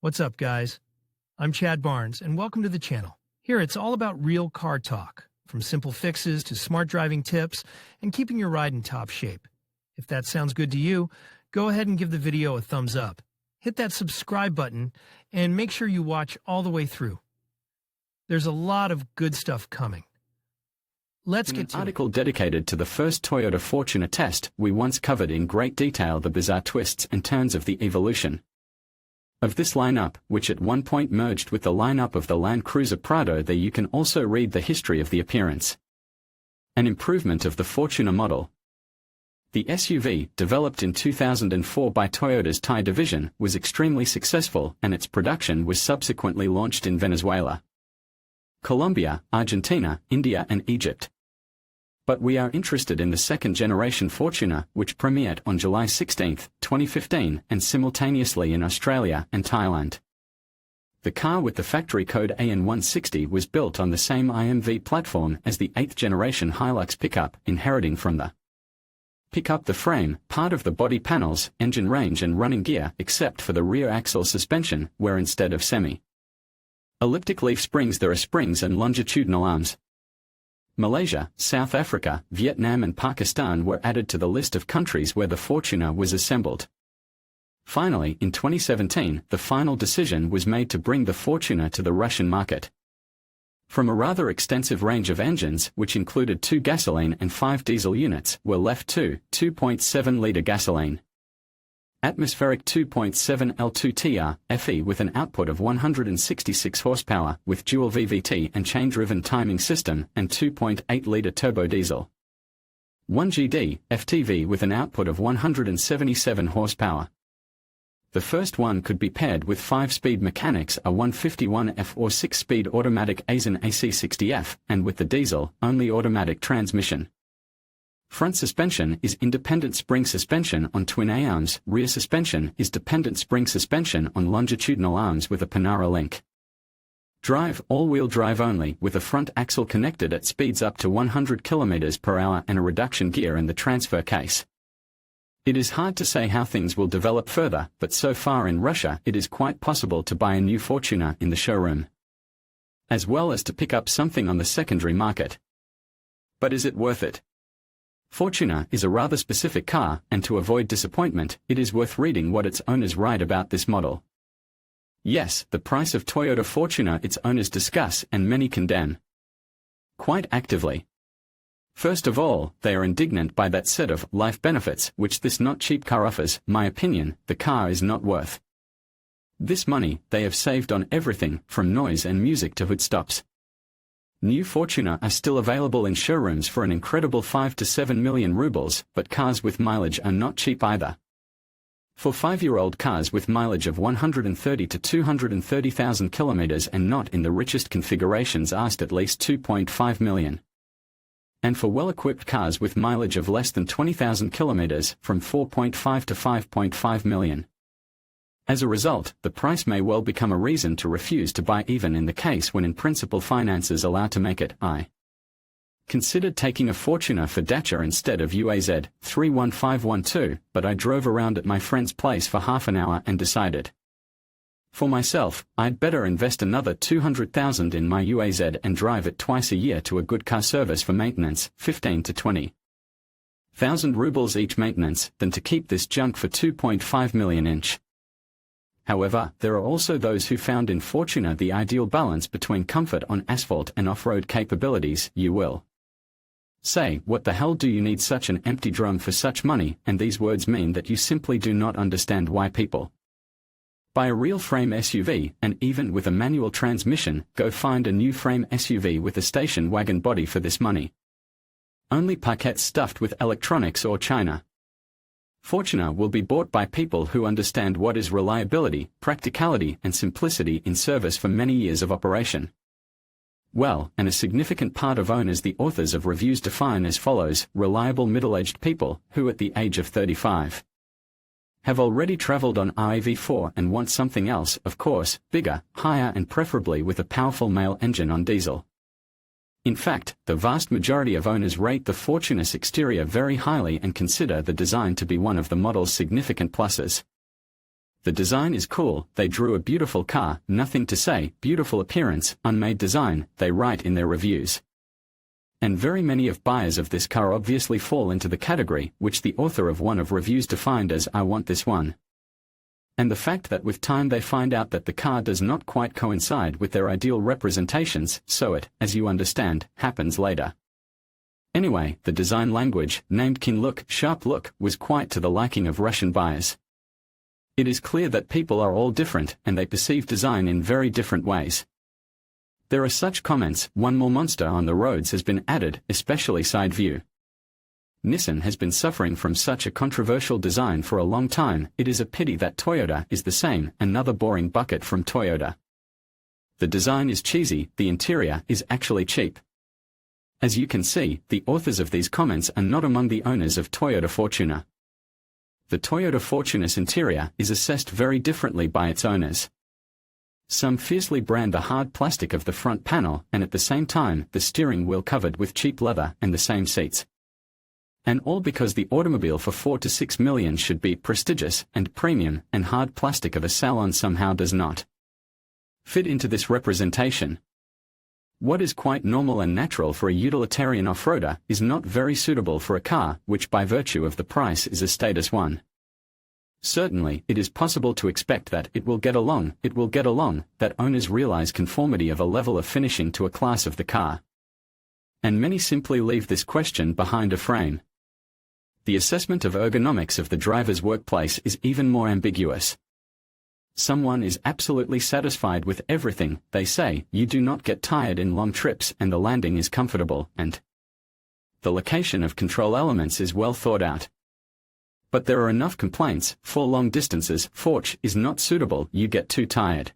What's up, guys? I'm Chad Barnes, and welcome to the channel. Here, it's all about real car talk, from simple fixes to smart driving tips and keeping your ride in top shape. If that sounds good to you, go ahead and give the video a thumbs up. Hit that subscribe button, and make sure you watch all the way through. There's a lot of good stuff coming. Let's get to an article dedicated to the first Toyota Fortuner test, we once covered in great detail the bizarre twists and turns of the evolution of this lineup, which at one point merged with the lineup of the Land Cruiser Prado. There you can also read the history of the appearance and improvement of the Fortuner model. The SUV, developed in 2004 by Toyota's Thai division, was extremely successful, and its production was subsequently launched in Venezuela, Colombia, Argentina, India and Egypt. But we are interested in the second-generation Fortuner, which premiered on July 16, 2015, and simultaneously in Australia and Thailand. The car with the factory code AN160 was built on the same IMV platform as the 8th-generation Hilux pickup, inheriting from the pickup the frame, part of the body panels, engine range and running gear, except for the rear axle suspension, where instead of semi-elliptic leaf springs there are springs and longitudinal arms. Malaysia, South Africa, Vietnam and Pakistan were added to the list of countries where the Fortuner was assembled. Finally, in 2017, the final decision was made to bring the Fortuner to the Russian market. From a rather extensive range of engines, which included 2 gasoline and 5 diesel units, were left 2 2.7-litre gasoline atmospheric 2.7 L2TR FE with an output of 166 horsepower with dual VVT and chain-driven timing system, and 2.8-litre turbo diesel 1GD FTV with an output of 177 horsepower. The first one could be paired with 5-speed mechanics, a 151F or 6-speed automatic Aisin AC60F, and with the diesel-only automatic transmission. Front suspension is independent spring suspension on twin A-arms, rear suspension is dependent spring suspension on longitudinal arms with a Panara link. Drive, all-wheel drive only, with a front axle connected at speeds up to 100 km per hour and a reduction gear in the transfer case. It is hard to say how things will develop further, but so far in Russia it is quite possible to buy a new Fortuner in the showroom, as well as to pick up something on the secondary market. But is it worth it? Fortuner is a rather specific car, and to avoid disappointment, it is worth reading what its owners write about this model. Yes, the price of Toyota Fortuner its owners discuss and many condemn quite actively. First of all, they are indignant by that set of life benefits which this not cheap car offers. My opinion, the car is not worth this money. They have saved on everything, from noise and music to hood stops. New Fortuner are still available in showrooms for an incredible 5 to 7 million rubles, but cars with mileage are not cheap either. For 5-year-old cars with mileage of 130 to 230,000 kilometers and not in the richest configurations asked at least 2.5 million. And for well-equipped cars with mileage of less than 20,000 kilometers, from 4.5 to 5.5 million. As a result, the price may well become a reason to refuse to buy, even in the case when in principle finances allow to make it. I considered taking a Fortuner for Dacia instead of UAZ 31512, but I drove around at my friend's place for half an hour and decided for myself, I'd better invest another 200,000 in my UAZ and drive it twice a year to a good car service for maintenance, 15 to 20,000 rubles each maintenance, than to keep this junk for 2.5 million each. However, there are also those who found in Fortuner the ideal balance between comfort on asphalt and off-road capabilities. You will say, what the hell do you need such an empty drum for such money? And these words mean that you simply do not understand why people buy a real frame SUV, and even with a manual transmission, go find a new frame SUV with a station wagon body for this money. Only paquettes stuffed with electronics or China. Fortuner will be bought by people who understand what is reliability, practicality and simplicity in service for many years of operation. Well, and a significant part of owners the authors of reviews define as follows: reliable middle-aged people, who at the age of 35 have already traveled on RAV4 and want something else, of course, bigger, higher and preferably with a powerful male engine on diesel. In fact, the vast majority of owners rate the Fortuner's exterior very highly and consider the design to be one of the model's significant pluses. The design is cool, they drew a beautiful car, nothing to say, beautiful appearance, unmade design, they write in their reviews. And very many of buyers of this car obviously fall into the category which the author of one of reviews defined as "I want this one." And the fact that with time they find out that the car does not quite coincide with their ideal representations, so it, as you understand, happens later. Anyway, the design language, named keen look, sharp look, was quite to the liking of Russian buyers. It is clear that people are all different and they perceive design in very different ways. There are such comments, "One more monster on the roads has been added, especially side view." Nissan has been suffering from such a controversial design for a long time, it is a pity that Toyota is the same, another boring bucket from Toyota. The design is cheesy, the interior is actually cheap. As you can see, the authors of these comments are not among the owners of Toyota Fortuner. The Toyota Fortuner's interior is assessed very differently by its owners. Some fiercely brand the hard plastic of the front panel and at the same time the steering wheel covered with cheap leather and the same seats. And all because the automobile for 4 to 6 million should be prestigious and premium, and hard plastic of a salon somehow does not fit into this representation. What is quite normal and natural for a utilitarian off-roader is not very suitable for a car which by virtue of the price is a status one. Certainly, it is possible to expect that it will get along, that owners realize conformity of a level of finishing to a class of the car. And many simply leave this question behind a frame. The assessment of ergonomics of the driver's workplace is even more ambiguous. Someone is absolutely satisfied with everything, they say, you do not get tired in long trips and the landing is comfortable, and the location of control elements is well thought out. But there are enough complaints, for long distances, Forch is not suitable, you get too tired.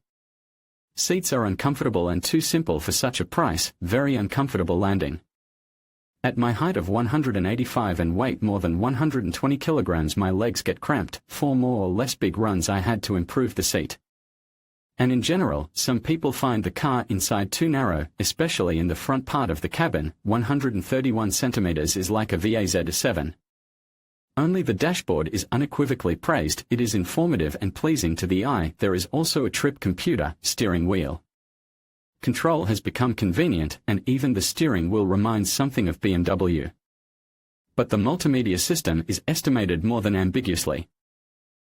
Seats are uncomfortable and too simple for such a price, very uncomfortable landing. At my height of 185 and weight more than 120 kilograms my legs get cramped, 4 more or less big runs I had to improve the seat. And in general, some people find the car inside too narrow, especially in the front part of the cabin, 131 centimeters is like a VAZ7. Only the dashboard is unequivocally praised, it is informative and pleasing to the eye, there is also a trip computer, steering wheel. Control has become convenient, and even the steering wheel reminds something of BMW. But the multimedia system is estimated more than ambiguously.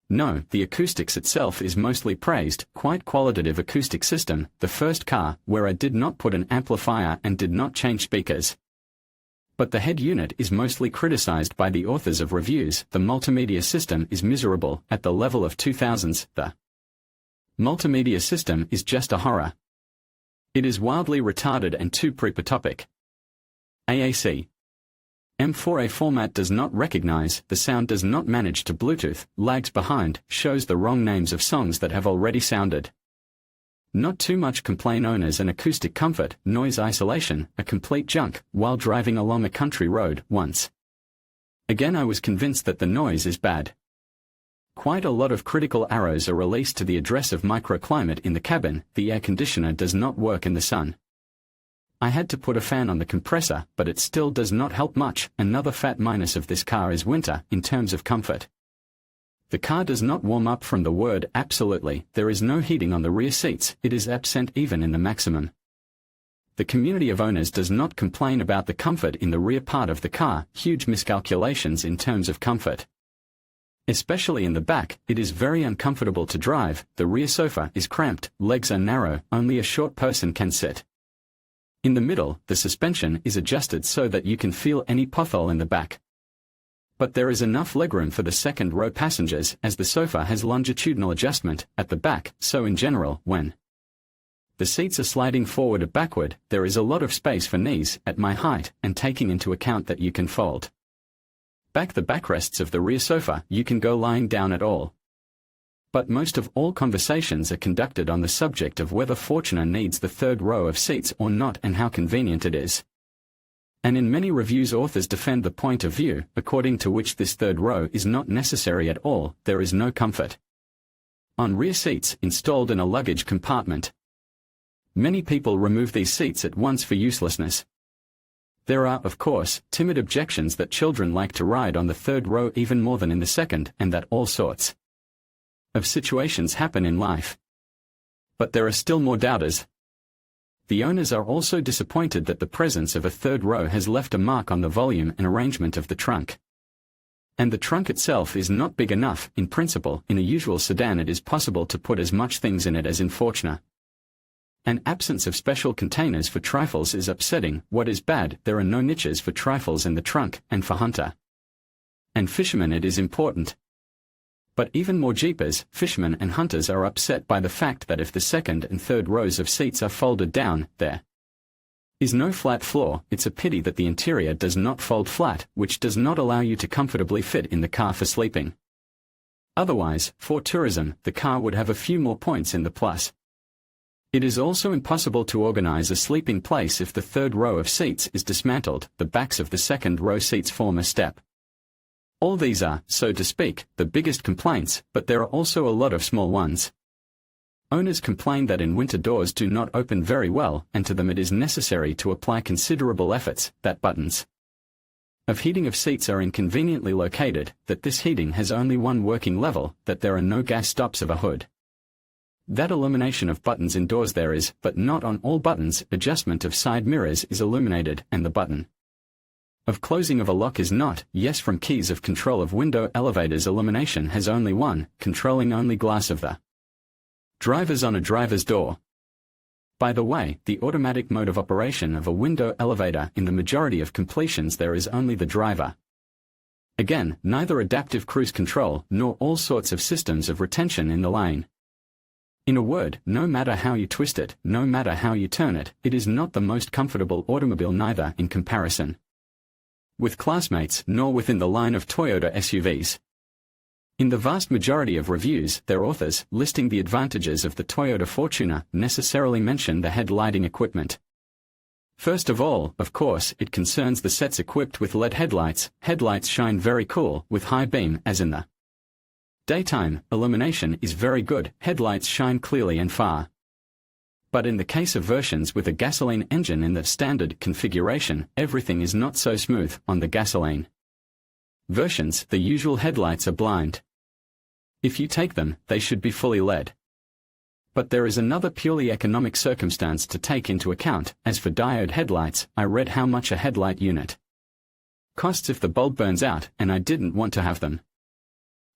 No, the acoustics itself is mostly praised, quite qualitative acoustic system, the first car where I did not put an amplifier and did not change speakers. But the head unit is mostly criticized by the authors of reviews, the multimedia system is miserable, at the level of 2000s, the multimedia system is just a horror. It is wildly retarded and too prepotopic. AAC. M4A format does not recognize, the sound does not manage to Bluetooth, lags behind, shows the wrong names of songs that have already sounded. Not too much complain owners and acoustic comfort, noise isolation, a complete junk, while driving along a country road, once. Again I was convinced that the noise is bad. Quite a lot of critical arrows are released to the address of microclimate in the cabin, the air conditioner does not work in the sun. I had to put a fan on the compressor, but it still does not help much, another fat minus of this car is winter, in terms of comfort. The car does not warm up from the word absolutely, there is no heating on the rear seats, it is absent even in the maximum. The community of owners does not complain about the comfort in the rear part of the car, huge miscalculations in terms of comfort. Especially in the back, it is very uncomfortable to drive, the rear sofa is cramped, legs are narrow, only a short person can sit. In the middle, the suspension is adjusted so that you can feel any pothole in the back. But there is enough legroom for the second row passengers as the sofa has longitudinal adjustment at the back, so in general, when the seats are sliding forward or backward, there is a lot of space for knees at my height, and taking into account that you can fold back the backrests of the rear sofa, you can go lying down at all. But most of all conversations are conducted on the subject of whether Fortuner needs the third row of seats or not and how convenient it is. And in many reviews authors defend the point of view, according to which this third row is not necessary at all, there is no comfort on rear seats installed in a luggage compartment. Many people remove these seats at once for uselessness. There are, of course, timid objections that children like to ride on the third row even more than in the second, and that all sorts of situations happen in life. But there are still more doubters. The owners are also disappointed that the presence of a third row has left a mark on the volume and arrangement of the trunk. And the trunk itself is not big enough. In principle, in a usual sedan it is possible to put as much things in it as in Fortuner. An absence of special containers for trifles is upsetting. What is bad, there are no niches for trifles in the trunk, and for hunter and fishermen it is important. But even more jeepers, fishermen and hunters are upset by the fact that if the second and third rows of seats are folded down, there is no flat floor. It's a pity that the interior does not fold flat, which does not allow you to comfortably fit in the car for sleeping. Otherwise, for tourism, the car would have a few more points in the plus. It is also impossible to organize a sleeping place if the third row of seats is dismantled. The backs of the second row seats form a step. All these are, so to speak, the biggest complaints, but there are also a lot of small ones. Owners complain that in winter doors do not open very well, and to them it is necessary to apply considerable efforts, that buttons of heating of seats are inconveniently located, that this heating has only one working level, that there are no gas stops of a hood. That illumination of buttons indoors there is, but not on all buttons. Adjustment of side mirrors is illuminated, and the button of closing of a lock is not. Yes, from keys of control of window elevators illumination has only one, controlling only glass of the drivers on a driver's door. By the way, the automatic mode of operation of a window elevator in the majority of completions there is only the driver. Again, neither adaptive cruise control nor all sorts of systems of retention in the lane. In a word, no matter how you twist it, no matter how you turn it, it is not the most comfortable automobile, neither in comparison with classmates nor within the line of Toyota SUVs. In the vast majority of reviews, their authors, listing the advantages of the Toyota Fortuner, necessarily mention the head-lighting equipment. First of all, of course, it concerns the sets equipped with LED headlights. Headlights shine very cool, with high beam, as in the daytime. Illumination is very good, headlights shine clearly and far. But in the case of versions with a gasoline engine in the standard configuration, everything is not so smooth. On the gasoline versions, the usual headlights are blind. If you take them, they should be fully LED. But there is another purely economic circumstance to take into account. As for diode headlights, I read how much a headlight unit costs if the bulb burns out, and I didn't want to have them.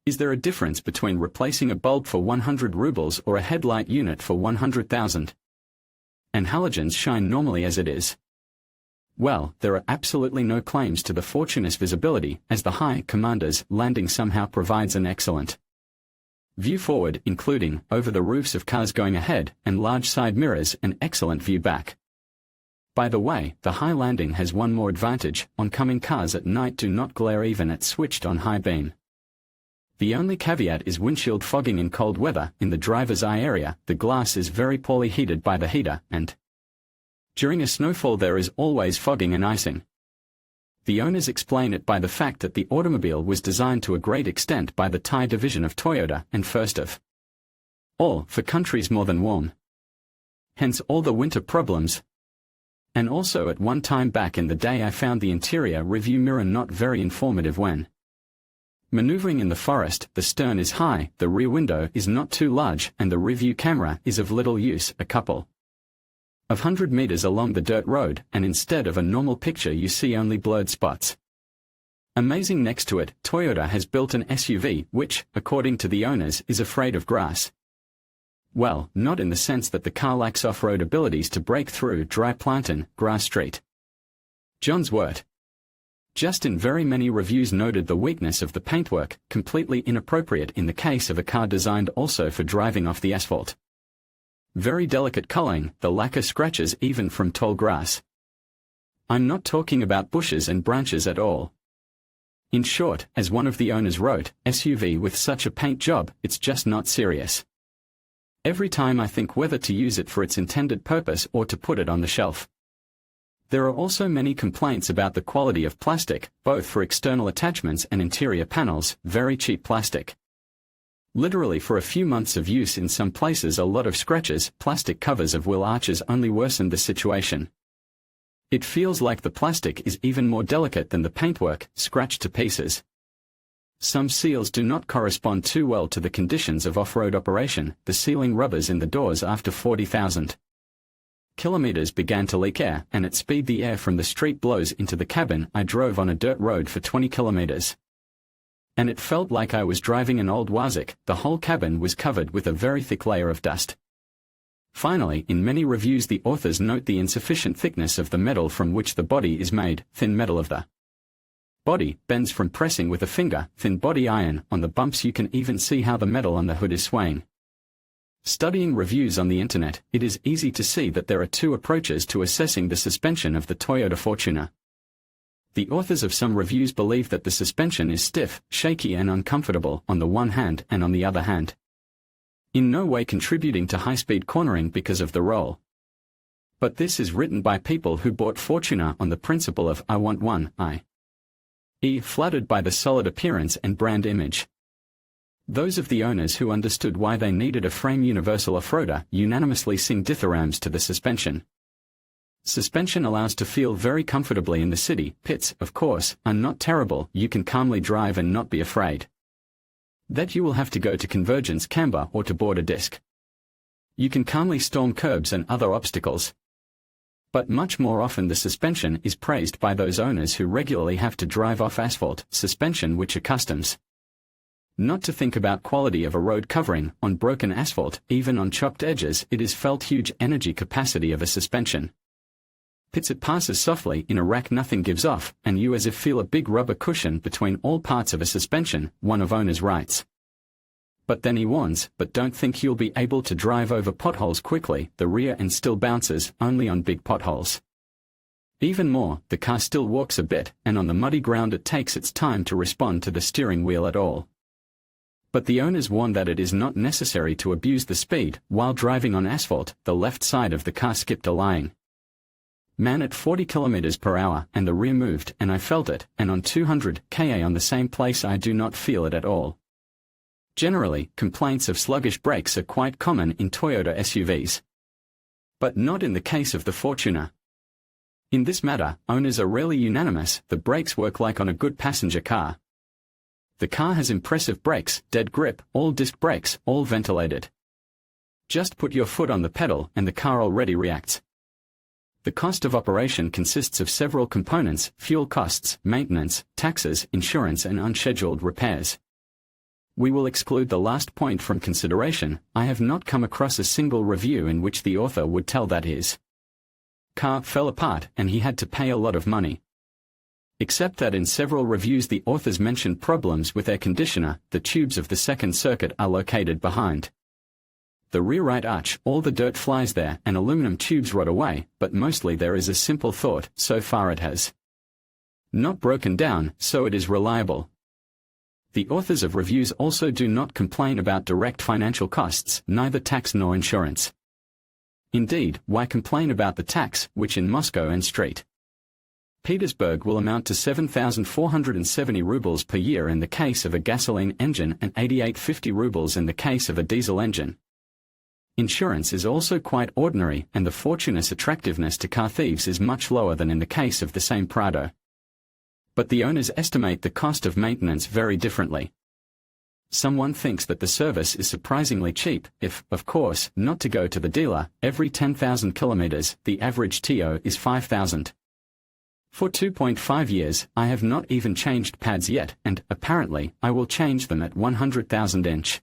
Is there a difference between replacing a bulb for 100 rubles or a headlight unit for 100,000? And halogens shine normally as it is. Well, there are absolutely no claims to the Fortuner's visibility, as the high commander's landing somehow provides an excellent view forward, including over the roofs of cars going ahead, and large side mirrors, an excellent view back. By the way, the high landing has one more advantage: oncoming cars at night do not glare even at switched on high beam. The only caveat is windshield fogging in cold weather. In the driver's eye area, the glass is very poorly heated by the heater, and during a snowfall there is always fogging and icing. The owners explain it by the fact that the automobile was designed to a great extent by the Thai division of Toyota, and first of all, for countries more than warm. Hence all the winter problems. And also at one time back in the day I found the interior review mirror not very informative when maneuvering in the forest. The stern is high, the rear window is not too large, and the review camera is of little use. A couple of 100 meters along the dirt road, and instead of a normal picture you see only blurred spots. Amazing. Next to it, Toyota has built an SUV which, according to the owners, is afraid of grass. Well, not in the sense that the car lacks off-road abilities to break through dry plantain, grass street. John's word. Just in very many reviews noted the weakness of the paintwork, completely inappropriate in the case of a car designed also for driving off the asphalt. Very delicate culling, the lack of scratches even from tall grass. I'm not talking about bushes and branches at all. In short, as one of the owners wrote, SUV with such a paint job, it's just not serious. Every time I think whether to use it for its intended purpose or to put it on the shelf. There are also many complaints about the quality of plastic, both for external attachments and interior panels. Very cheap plastic. Literally for a few months of use in some places a lot of scratches. Plastic covers of wheel arches only worsen the situation. It feels like the plastic is even more delicate than the paintwork, scratched to pieces. Some seals do not correspond too well to the conditions of off-road operation. The sealing rubbers in the doors after 40,000 kilometers began to leak air, and at speed the air from the street blows into the cabin. I drove on a dirt road for 20 kilometers. And it felt like I was driving an old Wazik. The whole cabin was covered with a very thick layer of dust. Finally, in many reviews the authors note the insufficient thickness of the metal from which the body is made. Thin metal of the body bends from pressing with a finger. Thin body iron. On the bumps you can even see how the metal on the hood is swaying. Studying reviews on the internet, it is easy to see that there are two approaches to assessing the suspension of the Toyota Fortuner. The authors of some reviews believe that the suspension is stiff, shaky and uncomfortable on the one hand, and on the other hand, in no way contributing to high-speed cornering because of the roll. But this is written by people who bought Fortuner on the principle of "I want one, flattered by the solid appearance and brand image." Those of the owners who understood why they needed a frame universal off-roader unanimously sing dithyrambs to the suspension. Suspension allows to feel very comfortably in the city. Pits, of course, are not terrible. You can calmly drive and not be afraid that you will have to go to convergence camber or to board a disc. You can calmly storm curbs and other obstacles. But much more often the suspension is praised by those owners who regularly have to drive off asphalt suspension, which accustoms not to think about quality of a road covering. On broken asphalt, even on chopped edges, it is felt huge energy capacity of a suspension. Pits it passes softly in a rack, nothing gives off, and you as if feel a big rubber cushion between all parts of a suspension, one of owners writes. But then he warns, but don't think you'll be able to drive over potholes quickly. The rear end still bounces, only on big potholes. Even more, the car still walks a bit, and on the muddy ground it takes its time to respond to the steering wheel at all. But the owners warn that it is not necessary to abuse the speed. While driving on asphalt, the left side of the car skipped a lying man at 40 km per hour, and the rear moved, and I felt it, and on 200 km on the same place I do not feel it at all. Generally, complaints of sluggish brakes are quite common in Toyota SUVs. But not in the case of the Fortuner. In this matter, owners are rarely unanimous. The brakes work like on a good passenger car. The car has impressive brakes, dead grip, all disc brakes, all ventilated. Just put your foot on the pedal and the car already reacts. The cost of operation consists of several components: fuel costs, maintenance, taxes, insurance and unscheduled repairs. We will exclude the last point from consideration. I have not come across a single review in which the author would tell that his car fell apart and he had to pay a lot of money. Except that in several reviews the authors mentioned problems with air conditioner. The tubes of the second circuit are located behind the rear right arch. All the dirt flies there and aluminum tubes rot away, but mostly there is a simple thought: so far it has not broken down, so it is reliable. The authors of reviews also do not complain about direct financial costs, neither tax nor insurance. Indeed, why complain about the tax, which in Moscow and St. Petersburg will amount to 7,470 rubles per year in the case of a gasoline engine and 8850 rubles in the case of a diesel engine. Insurance is also quite ordinary, and the Fortuner's attractiveness to car thieves is much lower than in the case of the same Prado. But the owners estimate the cost of maintenance very differently. Someone thinks that the service is surprisingly cheap, if, of course, not to go to the dealer. Every 10,000 kilometers, the average TO is 5,000. For 2.5 years, I have not even changed pads yet, and, apparently, I will change them at 100,000 inch.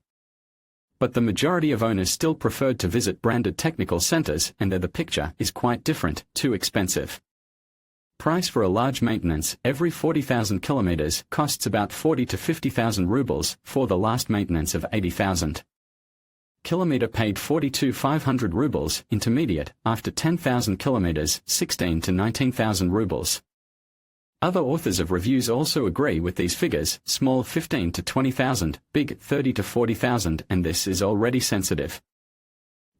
But the majority of owners still preferred to visit branded technical centers, and there the picture is quite different: too expensive. Price for a large maintenance every 40,000 kilometers costs about 40 to 50,000 rubles. For the last maintenance of 80,000 kilometer paid 42,500 rubles. Intermediate, after 10,000 kilometers, 16 to 19,000 rubles. Other authors of reviews also agree with these figures: small 15 to 20,000, big 30 to 40,000, and this is already sensitive.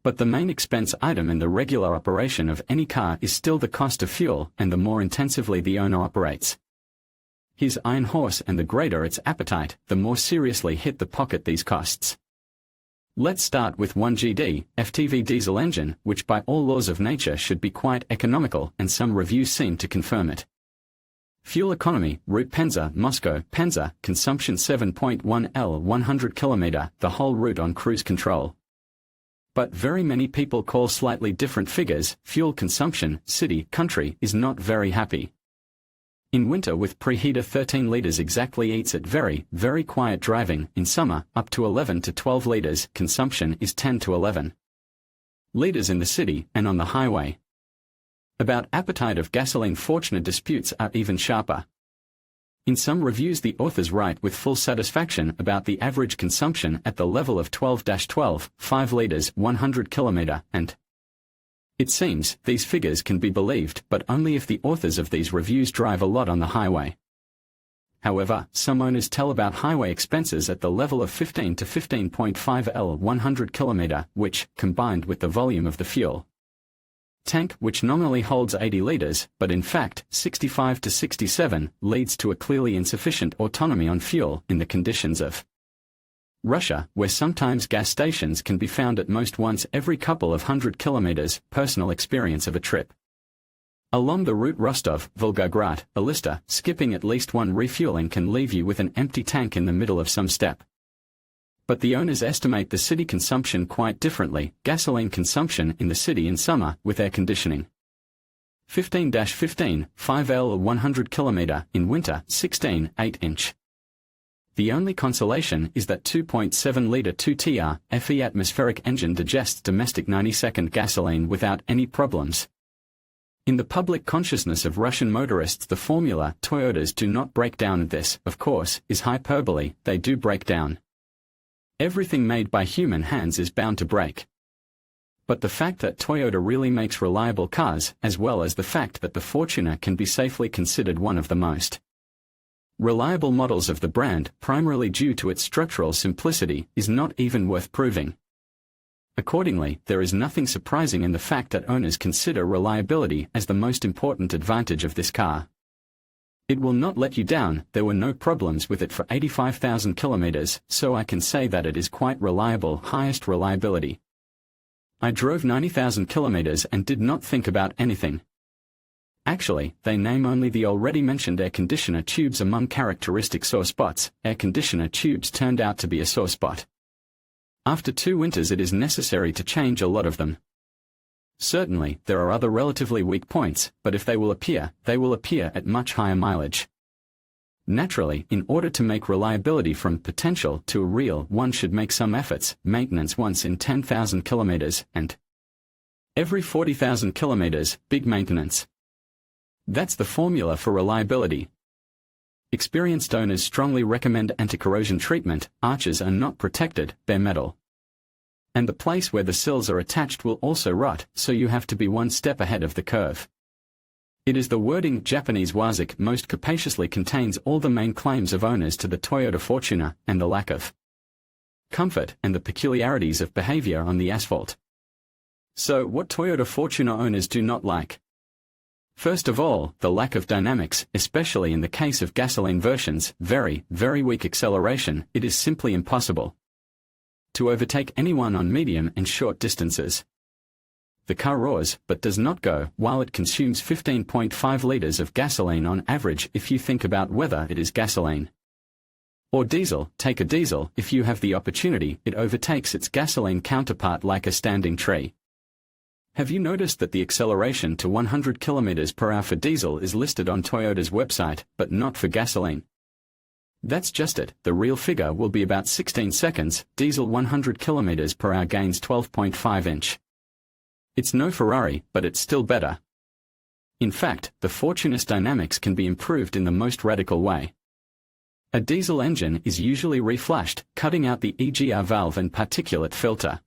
But the main expense item in the regular operation of any car is still the cost of fuel, and the more intensively the owner operates his iron horse and the greater its appetite, the more seriously hit the pocket these costs. Let's start with 1GD, FTV diesel engine, which by all laws of nature should be quite economical, and some reviews seem to confirm it. Fuel economy, route Penza, Moscow, Penza, consumption 7.1 L 100 km, the whole route on cruise control. But very many people call slightly different figures. Fuel consumption, city, country, is not very happy. In winter with preheater 13 liters exactly eats at very, very quiet driving. In summer, up to 11 to 12 liters, consumption is 10 to 11 liters in the city and on the highway. About appetite of gasoline fortune disputes are even sharper. In some reviews the authors write with full satisfaction about the average consumption at the level of 12-12, 5 liters 100 km, and it seems these figures can be believed but only if the authors of these reviews drive a lot on the highway. However, some owners tell about highway expenses at the level of 15 to 15.5 L 100 km, which, combined with the volume of the fuel tank, which nominally holds 80 liters, but in fact 65 to 67, leads to a clearly insufficient autonomy on fuel in the conditions of Russia, where sometimes gas stations can be found at most once every couple of 100 kilometers. Personal experience of a trip along the route Rostov, Volgograd, Elista, skipping at least one refueling can leave you with an empty tank in the middle of some steppe. But the owners estimate the city consumption quite differently. Gasoline consumption in the city in summer, with air conditioning, 15-15, 5 L 100 km, in winter, 16, 8 inch. The only consolation is that 2.7-litre 2TR FE atmospheric engine digests domestic 90-second gasoline without any problems. In the public consciousness of Russian motorists, the formula Toyotas do not break down. This, of course, is hyperbole. They do break down. Everything made by human hands is bound to break. But the fact that Toyota really makes reliable cars, as well as the fact that the Fortuner can be safely considered one of the most reliable models of the brand, primarily due to its structural simplicity, is not even worth proving. Accordingly, there is nothing surprising in the fact that owners consider reliability as the most important advantage of this car. It will not let you down. There were no problems with it for 85,000 kilometers, so I can say that it is quite reliable, highest reliability. I drove 90,000 kilometers and did not think about anything. Actually, they name only the already mentioned air conditioner tubes among characteristic sore spots. Air conditioner tubes turned out to be a sore spot. After 2 winters it is necessary to change a lot of them. Certainly, there are other relatively weak points, but if they will appear at much higher mileage. Naturally, in order to make reliability from potential to a real, one should make some efforts, maintenance once in 10,000 kilometers, and every 40,000 kilometers, big maintenance. That's the formula for reliability. Experienced owners strongly recommend anti-corrosion treatment. Arches are not protected, bare metal. And the place where the sills are attached will also rot, so you have to be one step ahead of the curve. It is the wording Japanese wazik most capaciously contains all the main claims of owners to the Toyota Fortuner, and the lack of comfort and the peculiarities of behavior on the asphalt. So what Toyota Fortuner owners do not like? First of all, the lack of dynamics, especially in the case of gasoline versions, very, very weak acceleration. It is simply impossible to overtake anyone on medium and short distances. The car roars, but does not go, while it consumes 15.5 liters of gasoline on average. If you think about whether it is gasoline or diesel, take a diesel. If you have the opportunity, it overtakes its gasoline counterpart like a standing tree. Have you noticed that the acceleration to 100 km per hour for diesel is listed on Toyota's website, but not for gasoline? That's just it. The real figure will be about 16 seconds. Diesel 100 km per hour gains 12.5 inch. It's no Ferrari, but it's still better. In fact, the Fortuner's dynamics can be improved in the most radical way. A diesel engine is usually reflashed, cutting out the EGR valve and particulate filter.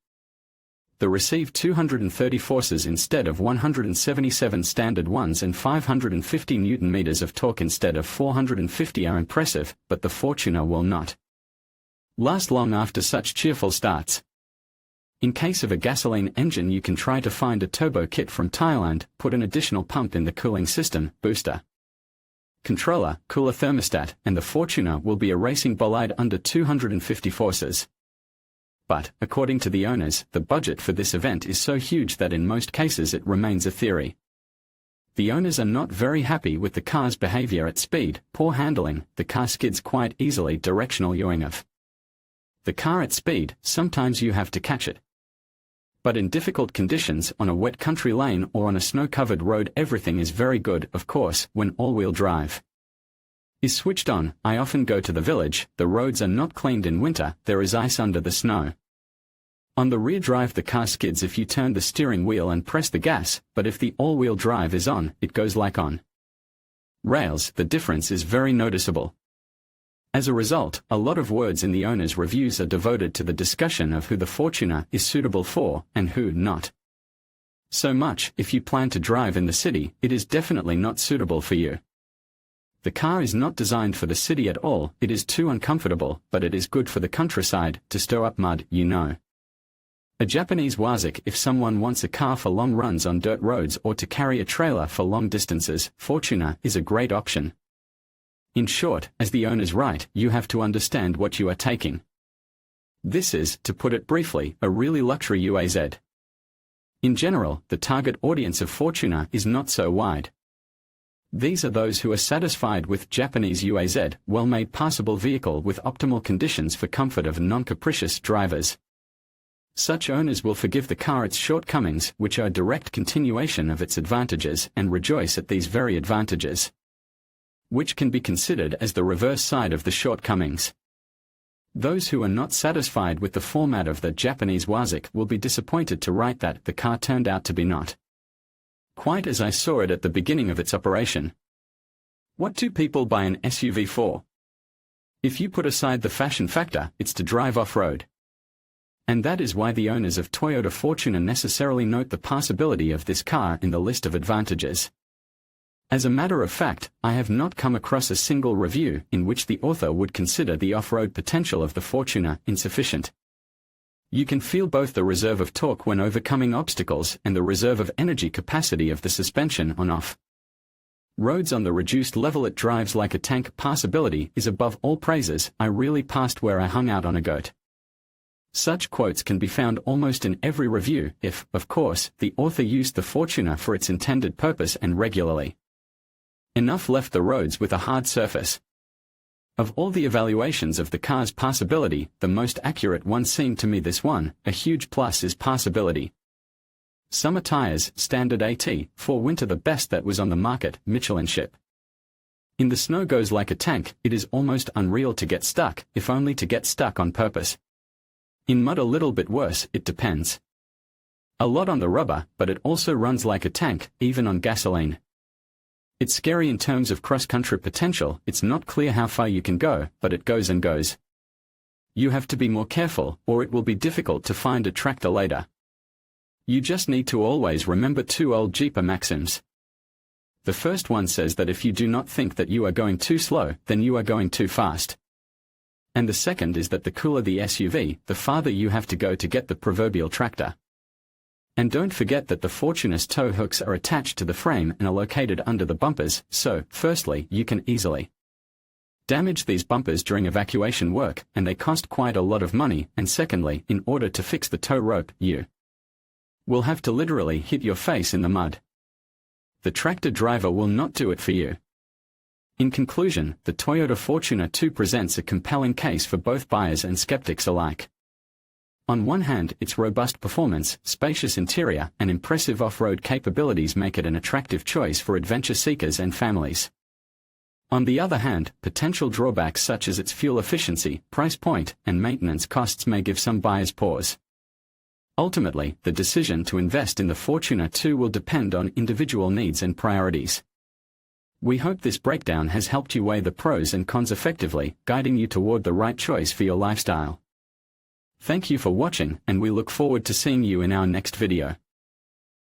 The receive 230 forces instead of 177 standard ones and 550 Nm of torque instead of 450 are impressive, but the Fortuner will not last long after such cheerful starts. In case of a gasoline engine, you can try to find a turbo kit from Thailand, put an additional pump in the cooling system, booster, controller, cooler thermostat, and the Fortuner will be a racing bolide under 250 forces. But, according to the owners, the budget for this event is so huge that in most cases it remains a theory. The owners are not very happy with the car's behavior at speed, poor handling, the car skids quite easily, directional yawing of the car at speed, sometimes you have to catch it. But in difficult conditions, on a wet country lane or on a snow-covered road, everything is very good. Of course, when all-wheel drive is switched on, I often go to the village, the roads are not cleaned in winter, there is ice under the snow. On the rear drive the car skids if you turn the steering wheel and press the gas, but if the all-wheel drive is on, it goes like on rails. The difference is very noticeable. As a result, a lot of words in the owner's reviews are devoted to the discussion of who the Fortuner is suitable for, and who not. So much, if you plan to drive in the city, it is definitely not suitable for you. The car is not designed for the city at all, it is too uncomfortable, but it is good for the countryside, to stir up mud, you know. A Japanese Wazik. If someone wants a car for long runs on dirt roads or to carry a trailer for long distances, Fortuner is a great option. In short, as the owners write, you have to understand what you are taking. This is, to put it briefly, a really luxury UAZ. In general, the target audience of Fortuner is not so wide. These are those who are satisfied with Japanese UAZ, well-made passable vehicle with optimal conditions for comfort of non-capricious drivers. Such owners will forgive the car its shortcomings, which are a direct continuation of its advantages, and rejoice at these very advantages, which can be considered as the reverse side of the shortcomings. Those who are not satisfied with the format of the Japanese Wazik will be disappointed to write that the car turned out to be not quite as I saw it at the beginning of its operation. What do people buy an SUV for? If you put aside the fashion factor, it's to drive off-road. And that is why the owners of Toyota Fortuner necessarily note the passability of this car in the list of advantages. As a matter of fact, I have not come across a single review in which the author would consider the off-road potential of the Fortuner insufficient. You can feel both the reserve of torque when overcoming obstacles and the reserve of energy capacity of the suspension on off roads. On the reduced level it drives like a tank. Passability is above all praises. I really passed where I hung out on a goat. Such quotes can be found almost in every review if, of course, the author used the Fortuner for its intended purpose and regularly enough left the roads with a hard surface. Of all the evaluations of the car's passability, the most accurate one seemed to me this one. A huge plus is passability. Summer tires, standard AT, for winter the best that was on the market, Michelin ship. In the snow goes like a tank, it is almost unreal to get stuck, if only to get stuck on purpose. In mud a little bit worse, it depends a lot on the rubber, but it also runs like a tank, even on gasoline. It's scary in terms of cross-country potential. It's not clear how far you can go, but it goes and goes. You have to be more careful, or it will be difficult to find a tractor later. You just need to always remember two old Jeeper maxims. The first one says that if you do not think that you are going too slow, then you are going too fast. And the second is that the cooler the SUV, the farther you have to go to get the proverbial tractor. And don't forget that the Fortuner's tow hooks are attached to the frame and are located under the bumpers, so, firstly, you can easily damage these bumpers during evacuation work, and they cost quite a lot of money, and secondly, in order to fix the tow rope, you will have to literally hit your face in the mud. The tractor driver will not do it for you. In conclusion, the Toyota Fortuner 2 presents a compelling case for both buyers and skeptics alike. On one hand, its robust performance, spacious interior, and impressive off-road capabilities make it an attractive choice for adventure seekers and families. On the other hand, potential drawbacks such as its fuel efficiency, price point, and maintenance costs may give some buyers pause. Ultimately, the decision to invest in the Fortuner 2 will depend on individual needs and priorities. We hope this breakdown has helped you weigh the pros and cons effectively, guiding you toward the right choice for your lifestyle. Thank you for watching, and we look forward to seeing you in our next video.